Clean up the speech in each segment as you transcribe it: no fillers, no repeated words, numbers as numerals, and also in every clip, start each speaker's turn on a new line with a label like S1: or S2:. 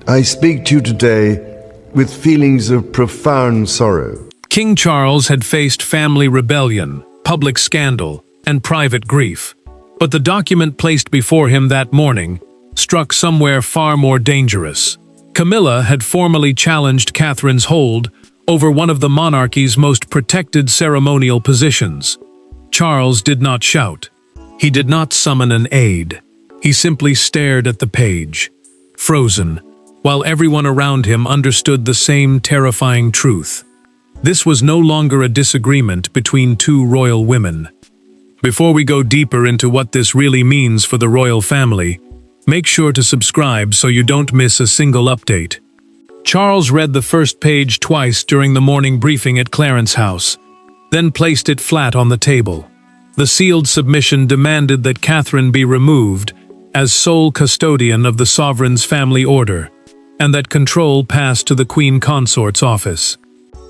S1: I speak to you today with feelings of profound sorrow.
S2: King Charles had faced family rebellion, public scandal, and private grief. But the document placed before him that morning struck somewhere far more dangerous. Camilla had formally challenged Catherine's hold over one of the monarchy's most protected ceremonial positions. Charles did not shout. He did not summon an aide. He simply stared at the page, frozen, while everyone around him understood the same terrifying truth. This was no longer a disagreement between two royal women. Before we go deeper into what this really means for the royal family, make sure to subscribe so you don't miss a single update. Charles read the first page twice during the morning briefing at Clarence's house, then placed it flat on the table. The sealed submission demanded that Catherine be removed as sole custodian of the sovereign's family order, and that control pass to the Queen Consort's office.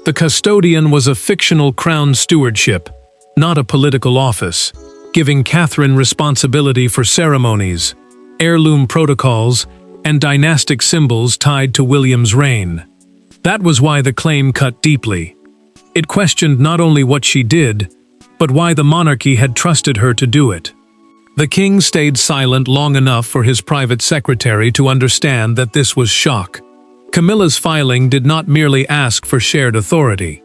S2: The custodian was a fictional crown stewardship, not a political office, giving Catherine responsibility for ceremonies, heirloom protocols, and dynastic symbols tied to William's reign. That was why the claim cut deeply. It questioned not only what she did, but why the monarchy had trusted her to do it. The king stayed silent long enough for his private secretary to understand that this was shock. Camilla's filing did not merely ask for shared authority.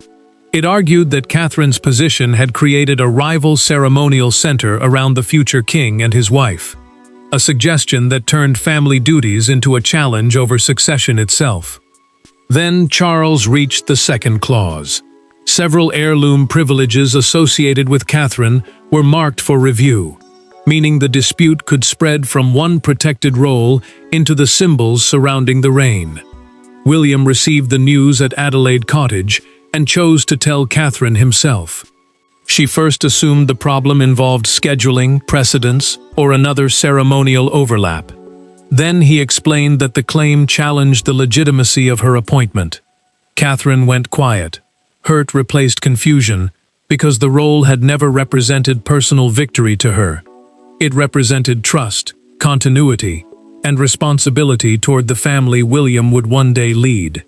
S2: It argued that Catherine's position had created a rival ceremonial center around the future king and his wife, a suggestion that turned family duties into a challenge over succession itself. Then Charles reached the second clause. Several heirloom privileges associated with Catherine were marked for review, meaning the dispute could spread from one protected role into the symbols surrounding the reign. William received the news at Adelaide Cottage and chose to tell Catherine himself. She first assumed the problem involved scheduling, precedence, or another ceremonial overlap. Then he explained that the claim challenged the legitimacy of her appointment. Catherine went quiet. Hurt replaced confusion, because the role had never represented personal victory to her. It represented trust, continuity, and responsibility toward the family William would one day lead.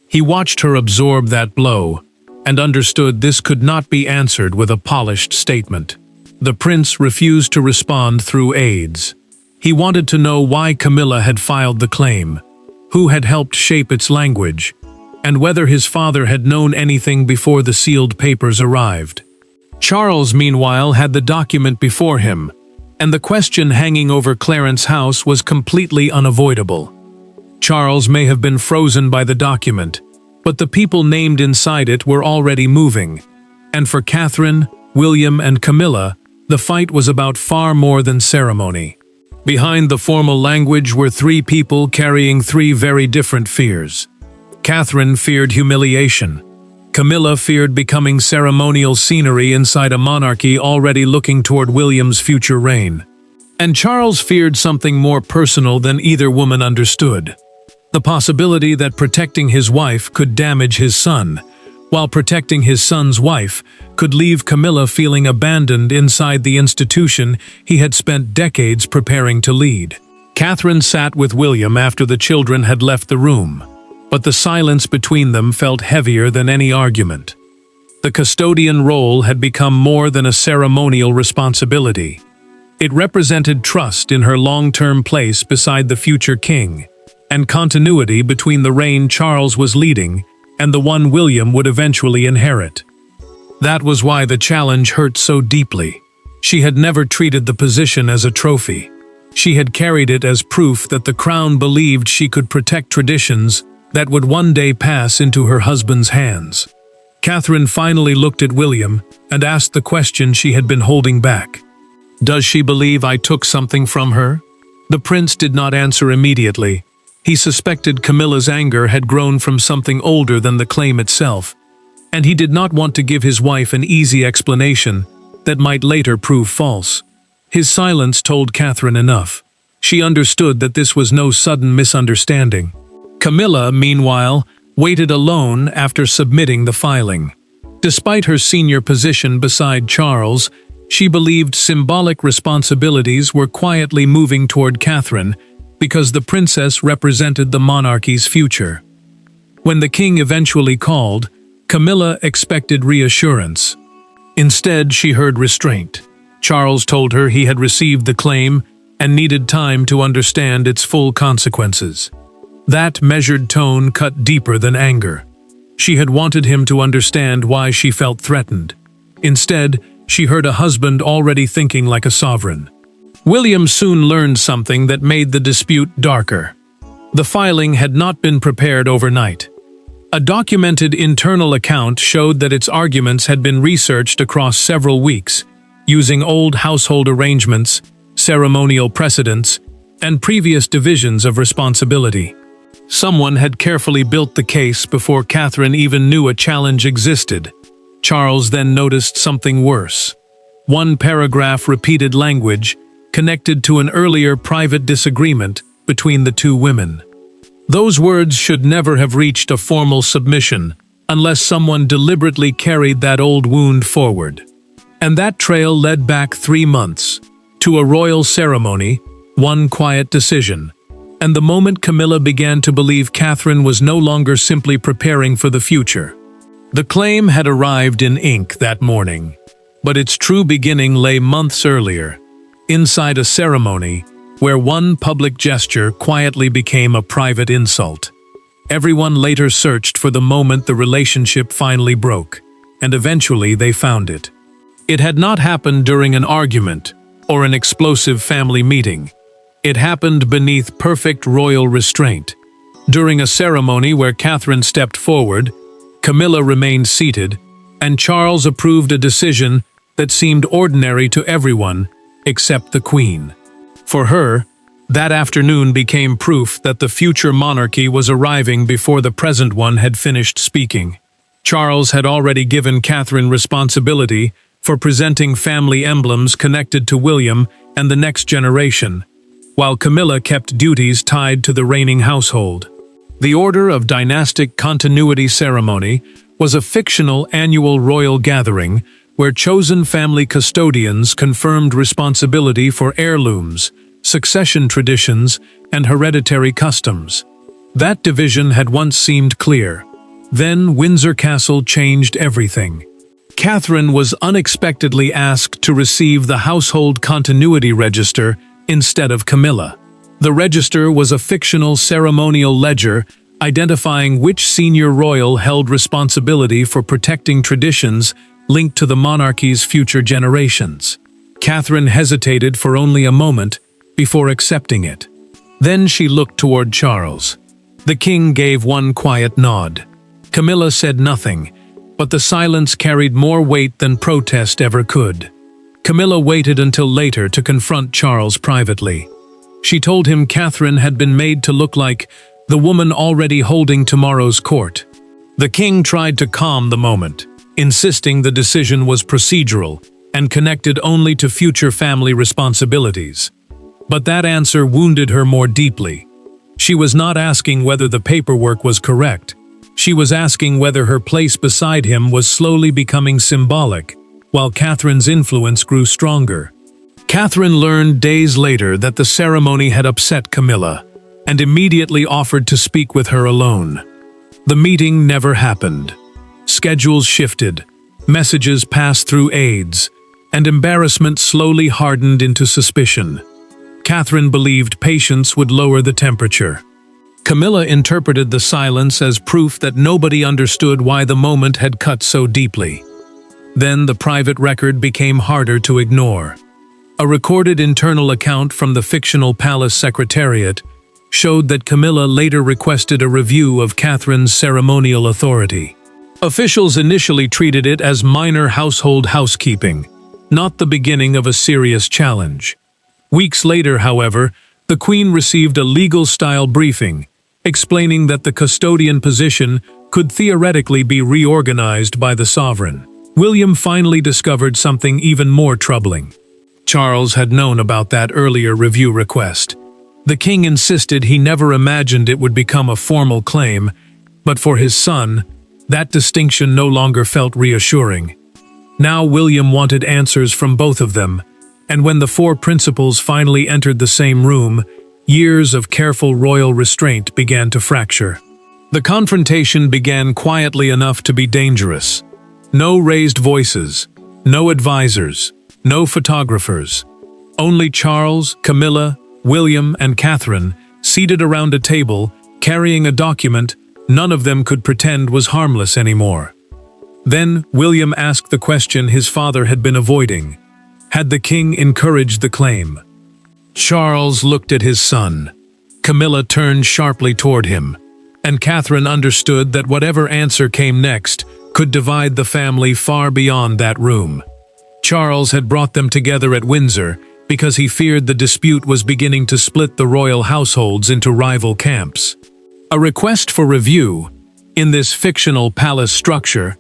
S2: He watched her absorb that blow, and understood this could not be answered with a polished statement. The prince refused to respond through aides. He wanted to know why Camilla had filed the claim, who had helped shape its language, and whether his father had known anything before the sealed papers arrived. Charles, meanwhile, had the document before him, and the question hanging over Clarence's house was completely unavoidable. Charles may have been frozen by the document, but the people named inside it were already moving, and for Catherine, William, and Camilla, the fight was about far more than ceremony. Behind the formal language were three people carrying three very different fears. Catherine feared humiliation. Camilla feared becoming ceremonial scenery inside a monarchy already looking toward William's future reign. And Charles feared something more personal than either woman understood. The possibility that protecting his wife could damage his son, while protecting his son's wife could leave Camilla feeling abandoned inside the institution he had spent decades preparing to lead. Catherine sat with William after the children had left the room, but the silence between them felt heavier than any argument. The custodian role had become more than a ceremonial responsibility. It represented trust in her long-term place beside the future king, and continuity between the reign Charles was leading and the one William would eventually inherit. That was why the challenge hurt so deeply. She had never treated the position as a trophy. She had carried it as proof that the crown believed she could protect traditions that would one day pass into her husband's hands. Catherine finally looked at William and asked the question she had been holding back. "Does she believe I took something from her?" The prince did not answer immediately. He suspected Camilla's anger had grown from something older than the claim itself, and he did not want to give his wife an easy explanation that might later prove false. His silence told Catherine enough. She understood that this was no sudden misunderstanding. Camilla, meanwhile, waited alone after submitting the filing. Despite her senior position beside Charles, she believed symbolic responsibilities were quietly moving toward Catherine, because the princess represented the monarchy's future. When the king eventually called, Camilla expected reassurance. Instead, she heard restraint. Charles told her he had received the claim and needed time to understand its full consequences. That measured tone cut deeper than anger. She had wanted him to understand why she felt threatened. Instead, she heard a husband already thinking like a sovereign. William soon learned something that made the dispute darker. The filing had not been prepared overnight. A documented internal account showed that its arguments had been researched across several weeks, using old household arrangements, ceremonial precedents, and previous divisions of responsibility. Someone had carefully built the case before Catherine even knew a challenge existed. Charles then noticed something worse. One paragraph repeated language connected to an earlier private disagreement between the two women. Those words should never have reached a formal submission unless someone deliberately carried that old wound forward. And that trail led back 3 months, to a royal ceremony, one quiet decision. And the moment Camilla began to believe Catherine was no longer simply preparing for the future. The claim had arrived in ink that morning, but its true beginning lay months earlier, inside a ceremony where one public gesture quietly became a private insult. Everyone later searched for the moment the relationship finally broke, and eventually they found it. It had not happened during an argument or an explosive family meeting. It happened beneath perfect royal restraint. During a ceremony where Catherine stepped forward, Camilla remained seated, and Charles approved a decision that seemed ordinary to everyone except the Queen. For her, that afternoon became proof that the future monarchy was arriving before the present one had finished speaking. Charles had already given Catherine responsibility for presenting family emblems connected to William and the next generation, while Camilla kept duties tied to the reigning household. The Order of Dynastic Continuity Ceremony was a fictional annual royal gathering where chosen family custodians confirmed responsibility for heirlooms, succession traditions, and hereditary customs. That division had once seemed clear. Then Windsor Castle changed everything. Catherine was unexpectedly asked to receive the household continuity register instead of Camilla. The register was a fictional ceremonial ledger identifying which senior royal held responsibility for protecting traditions linked to the monarchy's future generations. Catherine hesitated for only a moment before accepting it. Then she looked toward Charles. The king gave one quiet nod. Camilla said nothing, but the silence carried more weight than protest ever could. Camilla waited until later to confront Charles privately. She told him Catherine had been made to look like the woman already holding tomorrow's court. The king tried to calm the moment, insisting the decision was procedural and connected only to future family responsibilities. But that answer wounded her more deeply. She was not asking whether the paperwork was correct. She was asking whether her place beside him was slowly becoming symbolic, while Catherine's influence grew stronger. Catherine learned days later that the ceremony had upset Camilla, and immediately offered to speak with her alone. The meeting never happened. Schedules shifted, messages passed through aides, and embarrassment slowly hardened into suspicion. Catherine believed patience would lower the temperature. Camilla interpreted the silence as proof that nobody understood why the moment had cut so deeply. Then the private record became harder to ignore. A recorded internal account from the fictional palace secretariat showed that Camilla later requested a review of Catherine's ceremonial authority. Officials initially treated it as minor household housekeeping, not the beginning of a serious challenge. Weeks later, however, the Queen received a legal-style briefing, explaining that the custodian position could theoretically be reorganized by the sovereign. William finally discovered something even more troubling. Charles had known about that earlier review request. The king insisted he never imagined it would become a formal claim, but for his son, that distinction no longer felt reassuring. Now William wanted answers from both of them, and when the 4 principals finally entered the same room, Years of careful royal restraint began to fracture. The confrontation began quietly enough to be dangerous. No raised voices, no advisors, no photographers. Only Charles, Camilla, William, and Catherine, seated around a table, carrying a document none of them could pretend was harmless anymore. Then William asked the question his father had been avoiding. Had the king encouraged the claim? Charles looked at his son. Camilla turned sharply toward him, and Catherine understood that whatever answer came next could divide the family far beyond that room. Charles had brought them together at Windsor because he feared the dispute was beginning to split the royal households into rival camps. A request for review, in this fictional palace structure,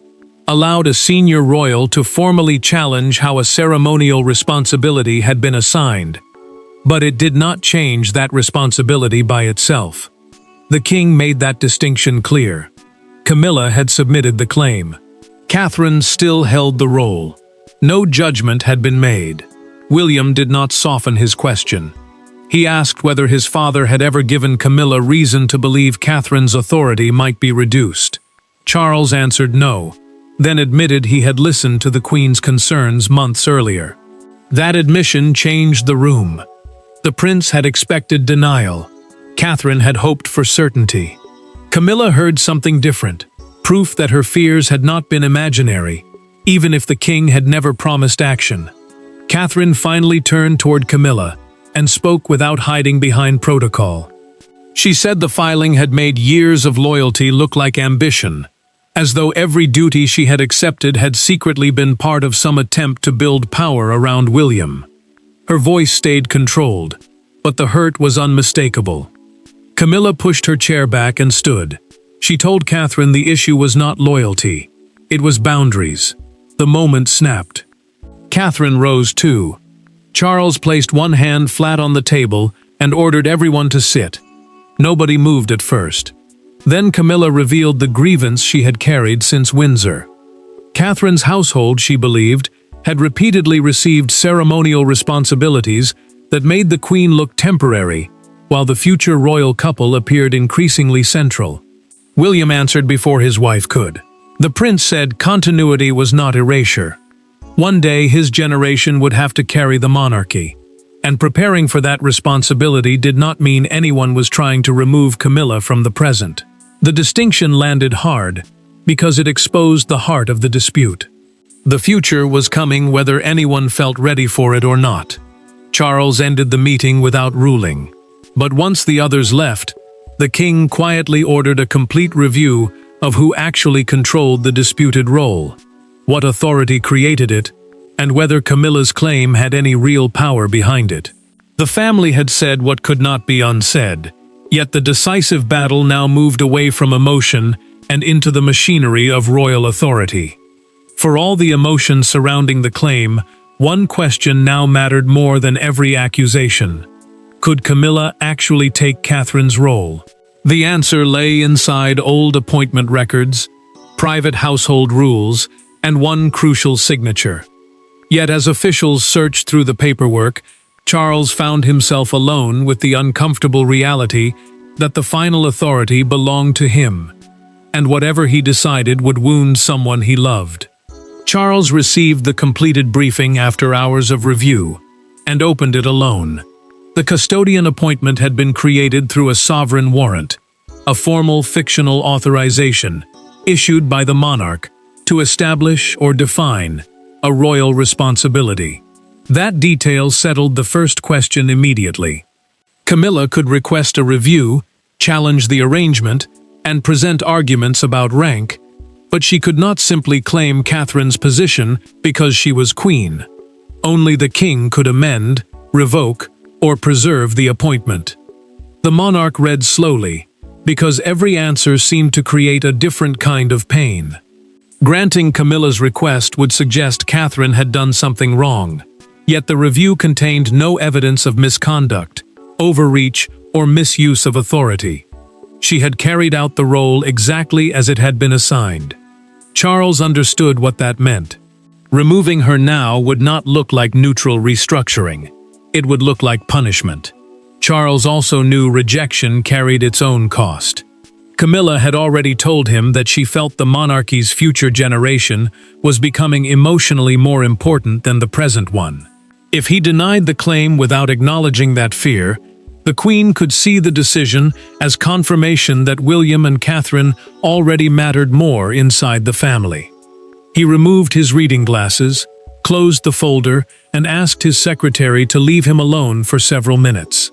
S2: allowed a senior royal to formally challenge how a ceremonial responsibility had been assigned. But it did not change that responsibility by itself. The king made that distinction clear. Camilla had submitted the claim. Catherine still held the role. No judgment had been made. William did not soften his question. He asked whether his father had ever given Camilla reason to believe Catherine's authority might be reduced. Charles answered no, then admitted he had listened to the Queen's concerns months earlier. That admission changed the room. The prince had expected denial. Catherine had hoped for certainty. Camilla heard something different, proof that her fears had not been imaginary, even if the king had never promised action. Catherine finally turned toward Camilla and spoke without hiding behind protocol. She said the filing had made years of loyalty look like ambition, as though every duty she had accepted had secretly been part of some attempt to build power around William. Her voice stayed controlled, but the hurt was unmistakable. Camilla pushed her chair back and stood. She told Catherine the issue was not loyalty, it was boundaries. The moment snapped. Catherine rose too. Charles placed one hand flat on the table and ordered everyone to sit. Nobody moved at first. Then Camilla revealed the grievance she had carried since Windsor. Catherine's household, she believed, had repeatedly received ceremonial responsibilities that made the Queen look temporary, while the future royal couple appeared increasingly central. William answered before his wife could. The prince said continuity was not erasure. One day his generation would have to carry the monarchy, and preparing for that responsibility did not mean anyone was trying to remove Camilla from the present. The distinction landed hard, because it exposed the heart of the dispute. The future was coming whether anyone felt ready for it or not. Charles ended the meeting without ruling. But once the others left, the king quietly ordered a complete review of who actually controlled the disputed role, what authority created it, and whether Camilla's claim had any real power behind it. The family had said what could not be unsaid, yet the decisive battle now moved away from emotion and into the machinery of royal authority. For all the emotion surrounding the claim, one question now mattered more than every accusation. Could Camilla actually take Catherine's role? The answer lay inside old appointment records, private household rules, and one crucial signature. Yet as officials searched through the paperwork, Charles found himself alone with the uncomfortable reality that the final authority belonged to him, and whatever he decided would wound someone he loved. Charles received the completed briefing after hours of review, and opened it alone. The custodian appointment had been created through a sovereign warrant, a formal fictional authorization, issued by the monarch, to establish or define a royal responsibility. That detail settled the first question immediately. Camilla could request a review, challenge the arrangement, and present arguments about rank, but she could not simply claim Catherine's position because she was queen. Only the king could amend, revoke, or preserve the appointment. The monarch read slowly, because every answer seemed to create a different kind of pain. Granting Camilla's request would suggest Catherine had done something wrong, yet the review contained no evidence of misconduct, overreach, or misuse of authority. She had carried out the role exactly as it had been assigned. Charles understood what that meant. Removing her now would not look like neutral restructuring. It would look like punishment. Charles also knew rejection carried its own cost. Camilla had already told him that she felt the monarchy's future generation was becoming emotionally more important than the present one. If he denied the claim without acknowledging that fear, the Queen could see the decision as confirmation that William and Catherine already mattered more inside the family. He removed his reading glasses, closed the folder, and asked his secretary to leave him alone for several minutes.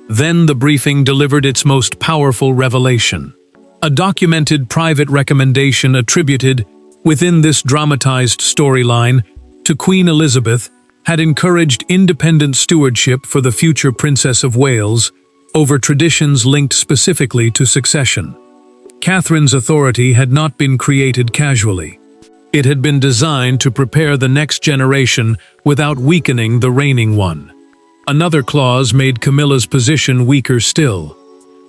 S2: Then the briefing delivered its most powerful revelation. A documented private recommendation attributed, within this dramatized storyline, to Queen Elizabeth had encouraged independent stewardship for the future Princess of Wales over traditions linked specifically to succession. Catherine's authority had not been created casually. It had been designed to prepare the next generation without weakening the reigning one. Another clause made Camilla's position weaker still.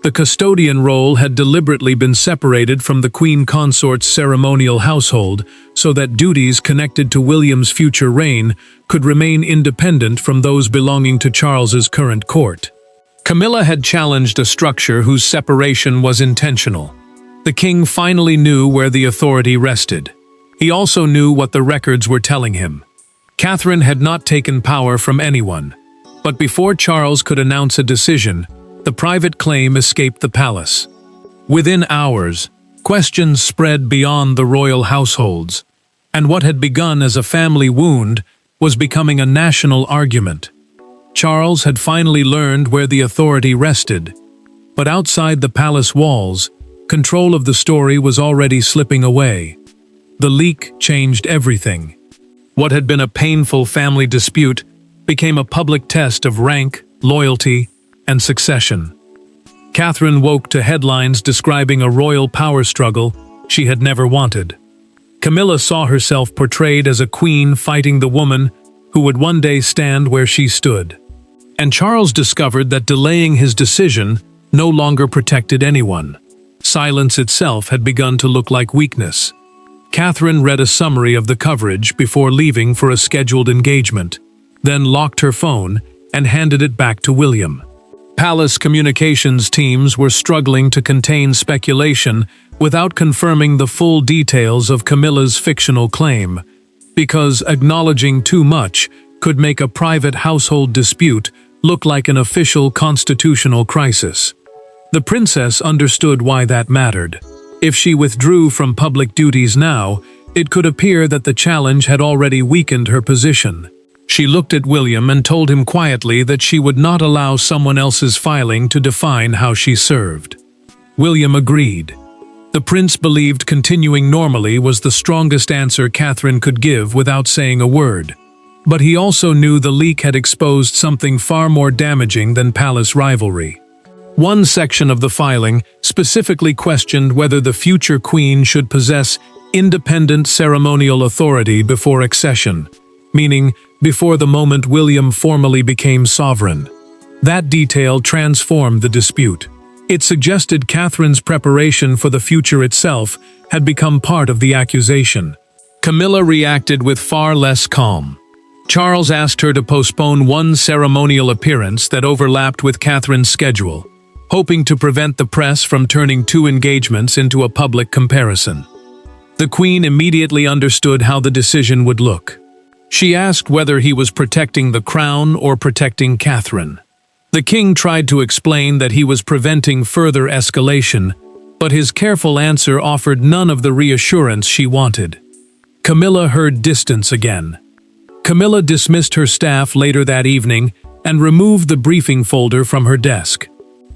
S2: The custodian role had deliberately been separated from the Queen Consort's ceremonial household so that duties connected to William's future reign could remain independent from those belonging to Charles's current court. Camilla had challenged a structure whose separation was intentional. The king finally knew where the authority rested. He also knew what the records were telling him. Catherine had not taken power from anyone, but before Charles could announce a decision, the private claim escaped the palace. Within hours, questions spread beyond the royal households, and what had begun as a family wound was becoming a national argument. Charles had finally learned where the authority rested, but outside the palace walls, control of the story was already slipping away. The leak changed everything. What had been a painful family dispute became a public test of rank, loyalty, and succession. Catherine woke to headlines describing a royal power struggle she had never wanted. Camilla saw herself portrayed as a queen fighting the woman who would one day stand where she stood. And Charles discovered that delaying his decision no longer protected anyone. Silence itself had begun to look like weakness. Catherine read a summary of the coverage before leaving for a scheduled engagement, then locked her phone and handed it back to William. Palace communications teams were struggling to contain speculation without confirming the full details of Camilla's fictional claim, because acknowledging too much could make a private household dispute look like an official constitutional crisis. The princess understood why that mattered. If she withdrew from public duties now, it could appear that the challenge had already weakened her position. She looked at William and told him quietly that she would not allow someone else's filing to define how she served. William agreed. The prince believed continuing normally was the strongest answer Catherine could give without saying a word. But he also knew the leak had exposed something far more damaging than palace rivalry. One section of the filing specifically questioned whether the future queen should possess independent ceremonial authority before accession, meaning before the moment William formally became sovereign. That detail transformed the dispute. It suggested Catherine's preparation for the future itself had become part of the accusation. Camilla reacted with far less calm. Charles asked her to postpone one ceremonial appearance that overlapped with Catherine's schedule, hoping to prevent the press from turning two engagements into a public comparison. The Queen immediately understood how the decision would look. She asked whether he was protecting the crown or protecting Catherine. The king tried to explain that he was preventing further escalation, but his careful answer offered none of the reassurance she wanted. Camilla heard distance again. Camilla dismissed her staff later that evening and removed the briefing folder from her desk.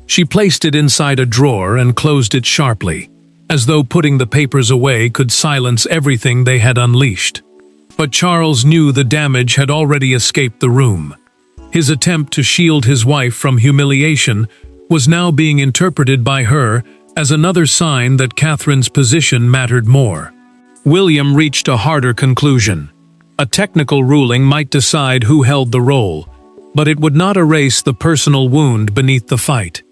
S2: She placed it inside a drawer and closed it sharply, as though putting the papers away could silence everything they had unleashed. But Charles knew the damage had already escaped the room. His attempt to shield his wife from humiliation was now being interpreted by her as another sign that Catherine's position mattered more. William reached a harder conclusion. A technical ruling might decide who held the role, but it would not erase the personal wound beneath the fight.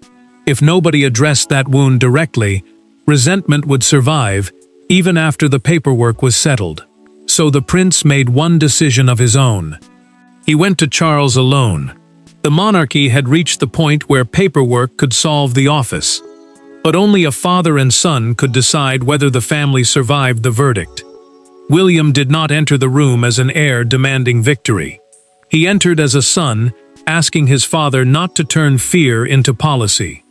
S2: If nobody addressed that wound directly, resentment would survive even after the paperwork was settled. So the prince made one decision of his own. He went to Charles alone. The monarchy had reached the point where paperwork could solve the office, but only a father and son could decide whether the family survived the verdict. William did not enter the room as an heir demanding victory. He entered as a son, asking his father not to turn fear into policy.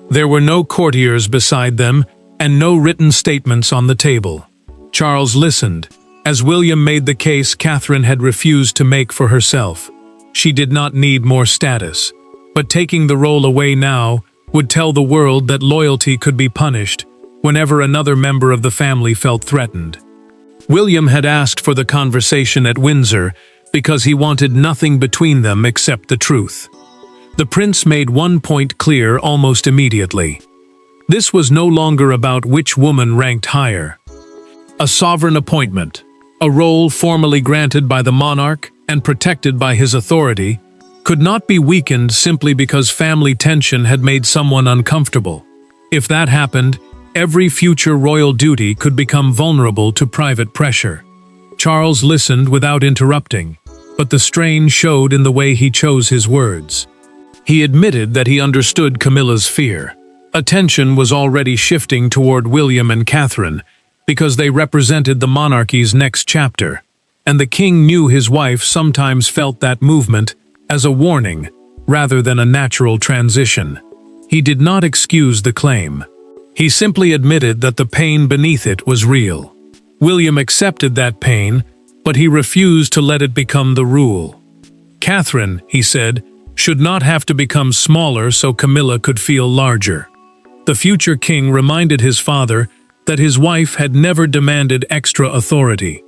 S2: There were no courtiers beside them, and no written statements on the table. Charles listened, as William made the case Catherine had refused to make for herself. She did not need more status, but taking the role away now would tell the world that loyalty could be punished whenever another member of the family felt threatened. William had asked for the conversation at Windsor because he wanted nothing between them except the truth. The prince made one point clear almost immediately. This was no longer about which woman ranked higher. A sovereign appointment, a role formally granted by the monarch and protected by his authority, could not be weakened simply because family tension had made someone uncomfortable. If that happened, every future royal duty could become vulnerable to private pressure. Charles listened without interrupting, but the strain showed in the way he chose his words. He admitted that he understood Camilla's fear. Attention was already shifting toward William and Catherine because they represented the monarchy's next chapter, and the king knew his wife sometimes felt that movement as a warning rather than a natural transition. He did not excuse the claim. He simply admitted that the pain beneath it was real. William accepted that pain, but he refused to let it become the rule. Catherine, he said, should not have to become smaller so Camilla could feel larger. The future king reminded his father that his wife had never demanded extra authority.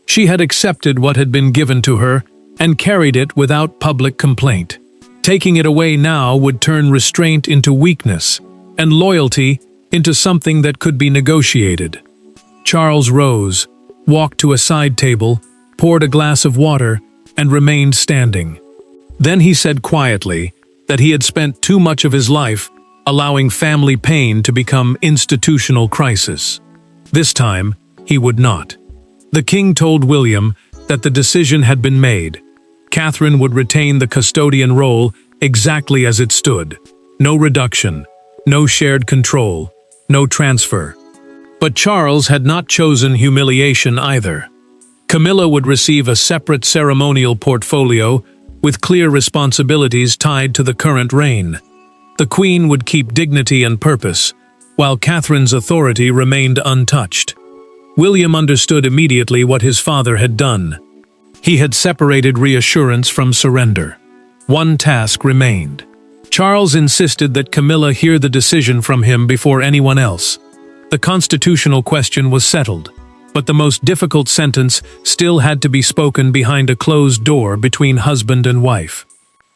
S2: She had accepted what had been given to her and carried it without public complaint. Taking it away now would turn restraint into weakness and loyalty into something that could be negotiated. Charles rose, walked to a side table, poured a glass of water, and remained standing. Then he said quietly that he had spent too much of his life allowing family pain to become institutional crisis. This time, he would not. The king told William that the decision had been made. Catherine would retain the custodian role exactly as it stood. No reduction, no shared control, no transfer. But Charles had not chosen humiliation either. Camilla would receive a separate ceremonial portfolio with clear responsibilities tied to the current reign. The queen would keep dignity and purpose, while Catherine's authority remained untouched. William understood immediately what his father had done. He had separated reassurance from surrender. One task remained. Charles insisted that Camilla hear the decision from him before anyone else. The constitutional question was settled, but the most difficult sentence still had to be spoken behind a closed door between husband and wife.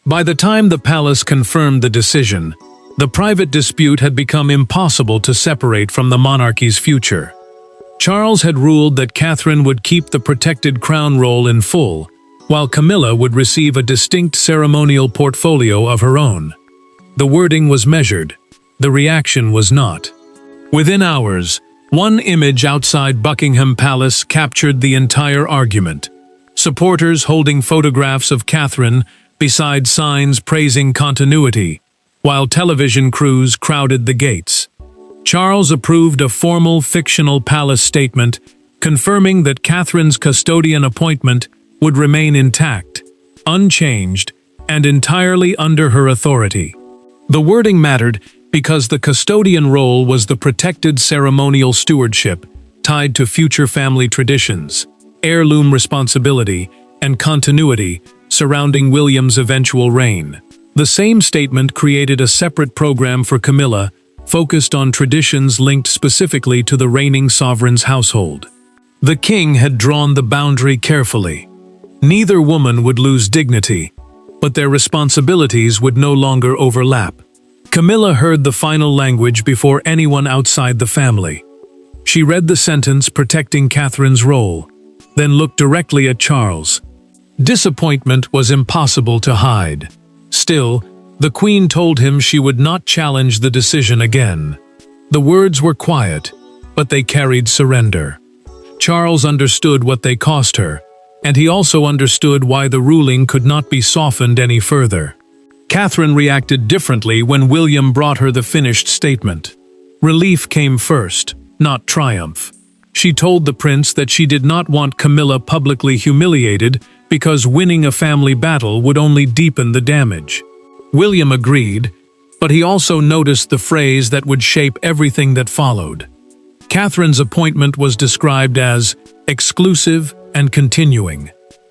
S2: By the time the palace confirmed the decision, the private dispute had become impossible to separate from the monarchy's future. Charles had ruled that Catherine would keep the protected crown role in full, while Camilla would receive a distinct ceremonial portfolio of her own. The wording was measured, the reaction was not. Within hours, one image outside Buckingham Palace captured the entire argument. Supporters holding photographs of Catherine beside signs praising continuity, while television crews crowded the gates. Charles approved a formal fictional palace statement confirming that Catherine's custodian appointment would remain intact, unchanged, and entirely under her authority. The wording mattered because the custodian role was the protected ceremonial stewardship tied to future family traditions, heirloom responsibility, and continuity surrounding William's eventual reign. The same statement created a separate program for Camilla, focused on traditions linked specifically to the reigning sovereign's household. The king had drawn the boundary carefully. Neither woman would lose dignity, but their responsibilities would no longer overlap. Camilla heard the final language before anyone outside the family. She read the sentence protecting Catherine's role, then looked directly at Charles. Disappointment was impossible to hide. Still, the Queen told him she would not challenge the decision again. The words were quiet, but they carried surrender. Charles understood what they cost her, and he also understood why the ruling could not be softened any further. Catherine reacted differently when William brought her the finished statement. Relief came first, not triumph. She told the prince that she did not want Camilla publicly humiliated because winning a family battle would only deepen the damage. William agreed, but he also noticed the phrase that would shape everything that followed. Catherine's appointment was described as exclusive and continuing.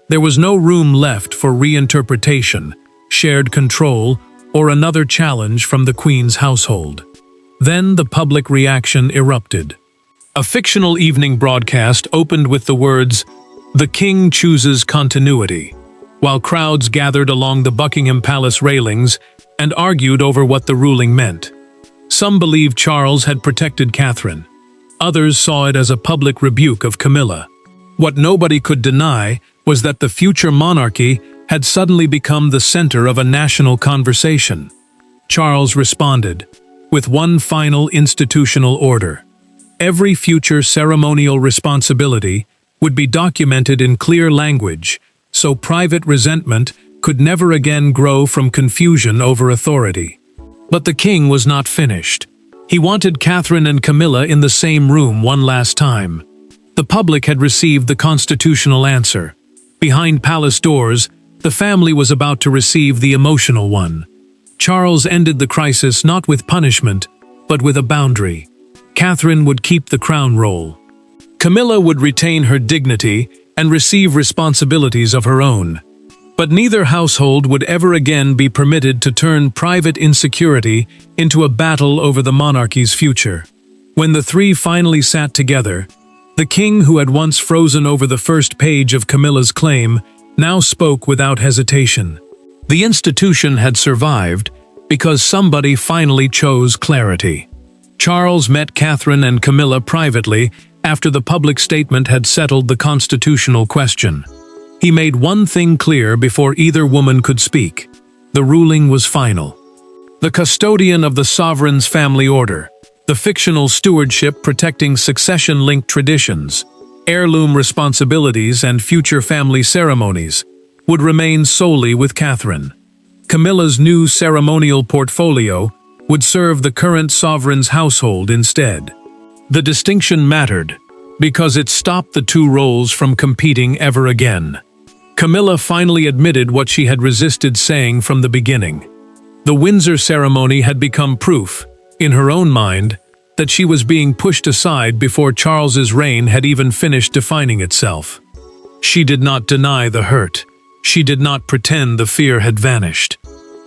S2: There was no room left for reinterpretation, shared control, or another challenge from the Queen's household. Then the public reaction erupted. A fictional evening broadcast opened with the words, "The King chooses continuity," while crowds gathered along the Buckingham Palace railings and argued over what the ruling meant. Some believed Charles had protected Catherine. Others saw it as a public rebuke of Camilla. What nobody could deny was that the future monarchy had suddenly become the center of a national conversation. Charles responded, with one final institutional order. Every future ceremonial responsibility would be documented in clear language, so private resentment could never again grow from confusion over authority. But the king was not finished. He wanted Catherine and Camilla in the same room one last time. The public had received the constitutional answer. Behind palace doors, the family was about to receive the emotional one. Charles ended the crisis not with punishment, but with a boundary. Catherine would keep the crown role. Camilla would retain her dignity and receive responsibilities of her own. But neither household would ever again be permitted to turn private insecurity into a battle over the monarchy's future. When the three finally sat together, the king, who had once frozen over the first page of Camilla's claim, now spoke without hesitation. The institution had survived because somebody finally chose clarity. Charles met Catherine and Camilla privately after the public statement had settled the constitutional question. He made one thing clear before either woman could speak. The ruling was final. The custodian of the sovereign's family order, the fictional stewardship protecting succession-linked traditions, heirloom responsibilities, and future family ceremonies, would remain solely with Catherine. Camilla's new ceremonial portfolio would serve the current sovereign's household instead. The distinction mattered because it stopped the two roles from competing ever again. Camilla finally admitted what she had resisted saying from the beginning. The Windsor ceremony had become proof, in her own mind, that she was being pushed aside before Charles's reign had even finished defining itself. She did not deny the hurt. She did not pretend the fear had vanished.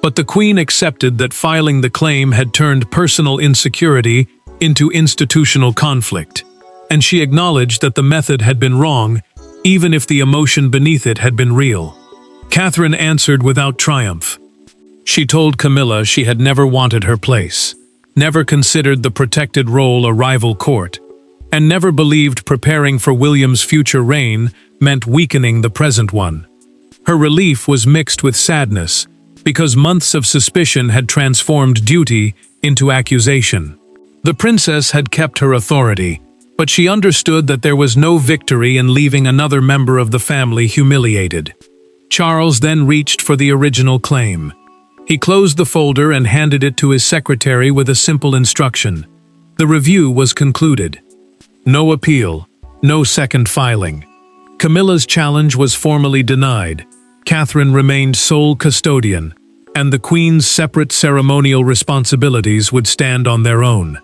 S2: But the Queen accepted that filing the claim had turned personal insecurity into institutional conflict, and she acknowledged that the method had been wrong, even if the emotion beneath it had been real. Catherine answered without triumph. She told Camilla she had never wanted her place, never considered the protected role a rival court, and never believed preparing for William's future reign meant weakening the present one. Her relief was mixed with sadness, because months of suspicion had transformed duty into accusation. The princess had kept her authority, but she understood that there was no victory in leaving another member of the family humiliated. Charles then reached for the original claim. He closed the folder and handed it to his secretary with a simple instruction. The review was concluded. No appeal, no second filing. Camilla's challenge was formally denied. Catherine remained sole custodian, and the Queen's separate ceremonial responsibilities would stand on their own.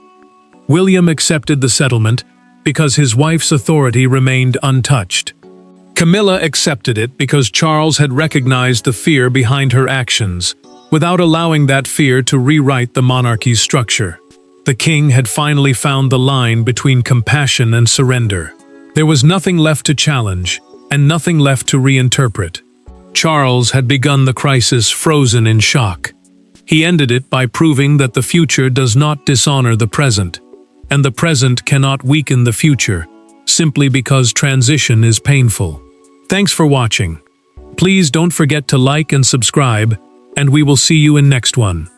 S2: William accepted the settlement because his wife's authority remained untouched. Camilla accepted it because Charles had recognized the fear behind her actions, without allowing that fear to rewrite the monarchy's structure. The king had finally found the line between compassion and surrender. There was nothing left to challenge, and nothing left to reinterpret. Charles had begun the crisis frozen in shock. He ended it by proving that the future does not dishonor the present, and the present cannot weaken the future, simply because transition is painful. Thanks for watching. Please don't forget to like and subscribe, and we will see you in next one.